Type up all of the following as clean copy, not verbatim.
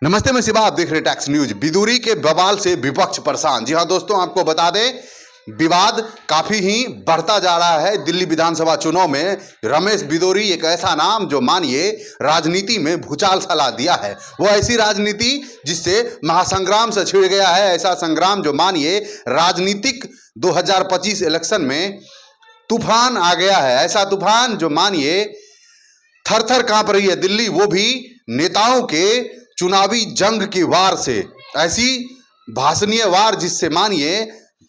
नमस्ते, मैं शिवा, आप देख रहे हैं टैक्स न्यूज। बिदूरी के बवाल से विपक्ष परेशान। जी हां दोस्तों, आपको बता दें, विवाद काफी ही बढ़ता जा रहा है। दिल्ली विधानसभा चुनाव में रमेश बिदूरी एक ऐसा नाम जो मानिए राजनीति में भूचाल सा ला दिया है। वो ऐसी राजनीति जिससे महासंग्राम से छिड़ गया है, ऐसा संग्राम जो मानिए राजनीतिक 2025 इलेक्शन में तूफान आ गया है। ऐसा तूफान जो मानिए थर थर कांप रही है दिल्ली, वो भी नेताओं के चुनावी जंग की वार से। ऐसी भाषणीय वार जिससे मानिए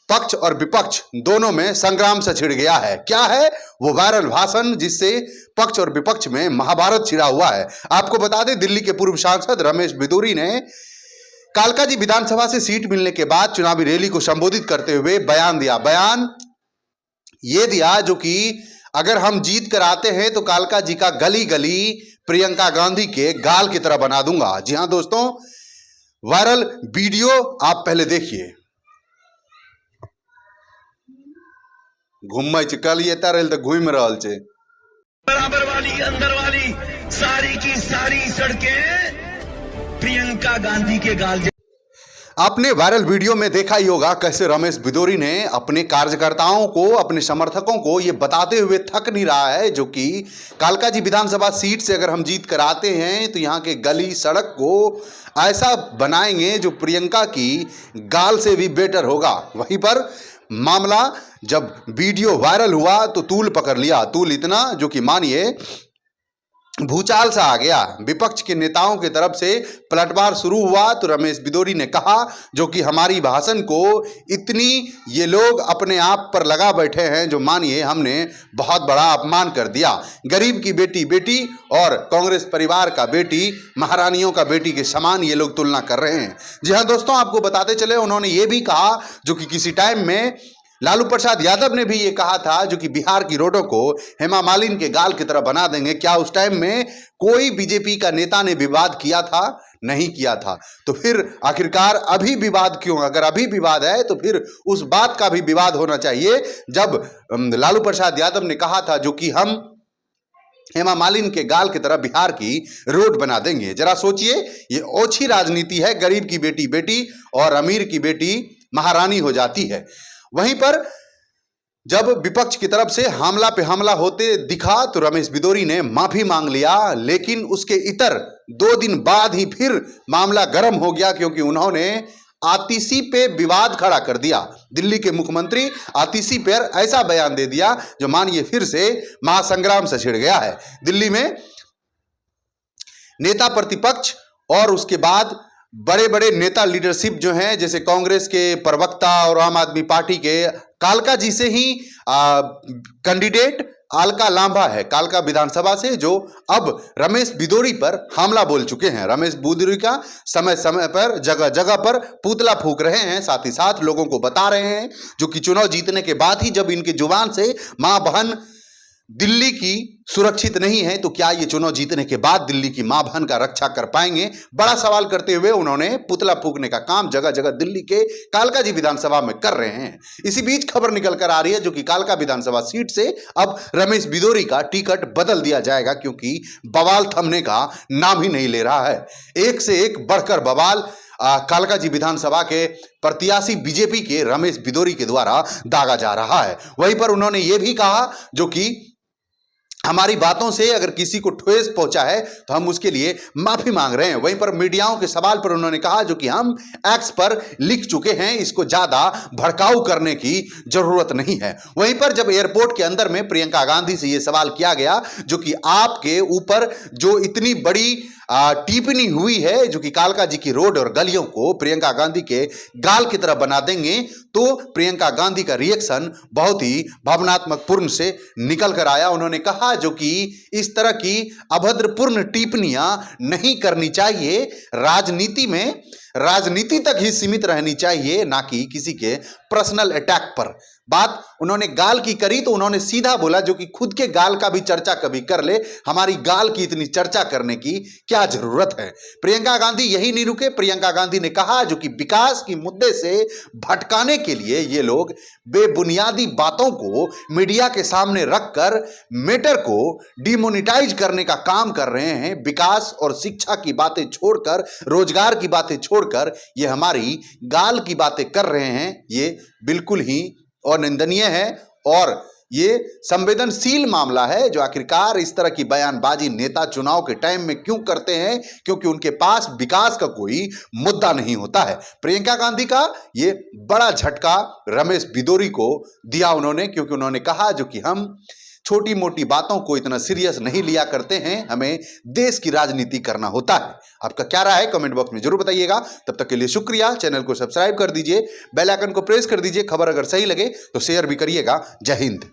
पक्ष और विपक्ष दोनों में संग्राम से छिड़ गया है। क्या है वो वायरल भाषण जिससे पक्ष और विपक्ष में महाभारत छिड़ा हुआ है। आपको बता दें, दिल्ली के पूर्व सांसद रमेश बिदूरी ने कालकाजी विधानसभा से सीट मिलने के बाद चुनावी रैली को संबोधित करते हुए बयान दिया। बयान ये दिया जो कि अगर हम जीत कर आते हैं तो कालका जी का गली गली प्रियंका गांधी के गाल की तरह बना दूंगा। जी हां दोस्तों, वायरल वीडियो आप पहले देखिए। घूम कल ये तरह तो घूम रहा छे। बराबर वाली अंदर वाली सारी की सारी सड़कें प्रियंका गांधी के गाल। आपने वायरल वीडियो में देखा ही होगा कैसे रमेश बिदूरी ने अपने कार्यकर्ताओं को, अपने समर्थकों को ये बताते हुए थक नहीं रहा है जो कि कालकाजी विधानसभा सीट से अगर हम जीत कर आते हैं तो यहाँ के गली सड़क को ऐसा बनाएंगे जो प्रियंका की गाल से भी बेटर होगा। वहीं पर मामला जब वीडियो वायरल हुआ तो तूल पकड़ लिया। तूल इतना जो कि मानिए भूचाल सा आ गया। विपक्ष के नेताओं की तरफ से पलटवार शुरू हुआ तो रमेश बिदूरी ने कहा जो कि हमारी भाषण को इतनी ये लोग अपने आप पर लगा बैठे हैं जो मानिए हमने बहुत बड़ा अपमान कर दिया। गरीब की बेटी बेटी और कांग्रेस परिवार का बेटी महारानियों का बेटी के समान ये लोग तुलना कर रहे हैं। जी हाँ दोस्तों, आपको बताते चले, उन्होंने ये भी कहा जो कि किसी टाइम में लालू प्रसाद यादव ने भी ये कहा था जो कि बिहार की रोडों को हेमा मालिनी के गाल की तरह बना देंगे। क्या उस टाइम में कोई बीजेपी का नेता ने विवाद किया था? नहीं किया था। तो फिर आखिरकार अभी विवाद क्यों? अगर अभी विवाद है तो फिर उस बात का भी विवाद होना चाहिए जब लालू प्रसाद यादव ने कहा था जो कि हम हेमा मालिनी के गाल की तरह बिहार की रोड बना देंगे। जरा सोचिए, ये ओछी राजनीति है। गरीब की बेटी बेटी और अमीर की बेटी महारानी हो जाती है। वहीं पर जब विपक्ष की तरफ से हमला पे हमला होते दिखा तो रमेश बिदूरी ने माफी मांग लिया, लेकिन उसके इतर 2 दिन बाद ही फिर मामला गर्म हो गया क्योंकि उन्होंने आतिशी पे विवाद खड़ा कर दिया। दिल्ली के मुख्यमंत्री आतिशी पर ऐसा बयान दे दिया जो मानिए फिर से महासंग्राम से छिड़ गया है। दिल्ली में नेता प्रतिपक्ष और उसके बाद बड़े बड़े नेता लीडरशिप जो हैं, जैसे कांग्रेस के प्रवक्ता और आम आदमी पार्टी के कालका जी से ही कैंडिडेट अलका लांबा है कालका विधानसभा से, जो अब रमेश बिदूरी पर हमला बोल चुके हैं। रमेश बिदूरी का समय समय पर जगह जगह पर पुतला फूंक रहे हैं, साथ ही साथ लोगों को बता रहे हैं जो कि चुनाव जीतने के बाद ही जब इनके जुबान से मां बहन दिल्ली की सुरक्षित नहीं है तो क्या ये चुनाव जीतने के बाद दिल्ली की मां बहन का रक्षा कर पाएंगे? बड़ा सवाल करते हुए उन्होंने पुतला फूंकने का काम जगह जगह दिल्ली के कालकाजी विधानसभा में कर रहे हैं। इसी बीच खबर निकल कर आ रही है जो कि कालका विधानसभा सीट से अब रमेश बिदूरी का टिकट बदल दिया जाएगा क्योंकि बवाल थमने का नाम ही नहीं ले रहा है। एक से एक बढ़कर बवाल कालकाजी विधानसभा के प्रत्याशी बीजेपी के रमेश बिदूरी के द्वारा दागा जा रहा है। वहीं पर उन्होंने ये भी कहा जो कि हमारी बातों से अगर किसी को ठेस पहुंचा है तो हम उसके लिए माफी मांग रहे हैं। वहीं पर मीडियाओं के सवाल पर उन्होंने कहा जो कि हम एक्स पर लिख चुके हैं, इसको ज्यादा भड़काऊ करने की जरूरत नहीं है। वहीं पर जब एयरपोर्ट के अंदर में प्रियंका गांधी से यह सवाल किया गया जो कि आपके ऊपर जो इतनी बड़ी टिप्पणी हुई है जो कि कालका जी की रोड और गलियों को प्रियंका गांधी के गाल की तरह बना देंगे, तो प्रियंका गांधी का रिएक्शन बहुत ही भावनात्मक पूर्ण से निकल कर आया। उन्होंने कहा जो कि इस तरह की अभद्रपूर्ण टिप्पणियां नहीं करनी चाहिए। राजनीति में राजनीति तक ही सीमित रहनी चाहिए, ना कि किसी के पर्सनल अटैक पर। बात उन्होंने गाल की करी तो उन्होंने सीधा बोला, जो कि खुद के गाल का भी चर्चा कभी कर ले, हमारी गाल की इतनी चर्चा करने की क्या जरूरत है। प्रियंका गांधी यही नहीं रुके। प्रियंका गांधी ने कहा जो कि विकास की मुद्दे से भटकाने के लिए ये लोग बेबुनियादी बातों को मीडिया के सामने रखकर मैटर को डिमोनिटाइज करने का काम कर रहे हैं। विकास और शिक्षा की बातें छोड़कर, रोजगार की बातें छोड़कर ये हमारी गाल की बातें कर रहे हैं। ये बिल्कुल ही और निंदनीय है और ये संवेदनशील मामला है, जो आखिरकार इस तरह की बयानबाजी नेता चुनाव के टाइम में क्यों करते हैं, क्योंकि उनके पास विकास का कोई मुद्दा नहीं होता है। प्रियंका गांधी का ये बड़ा झटका रमेश बिदोरी को दिया उन्होंने, क्योंकि उन्होंने कहा जो कि हम छोटी मोटी बातों को इतना सीरियस नहीं लिया करते हैं, हमें देश की राजनीति करना होता है। आपका क्या राय है कमेंट बॉक्स में जरूर बताइएगा। तब तक के लिए शुक्रिया। चैनल को सब्सक्राइब कर दीजिए, बेल आइकन को प्रेस कर दीजिए। खबर अगर सही लगे तो शेयर भी करिएगा। जय हिंद।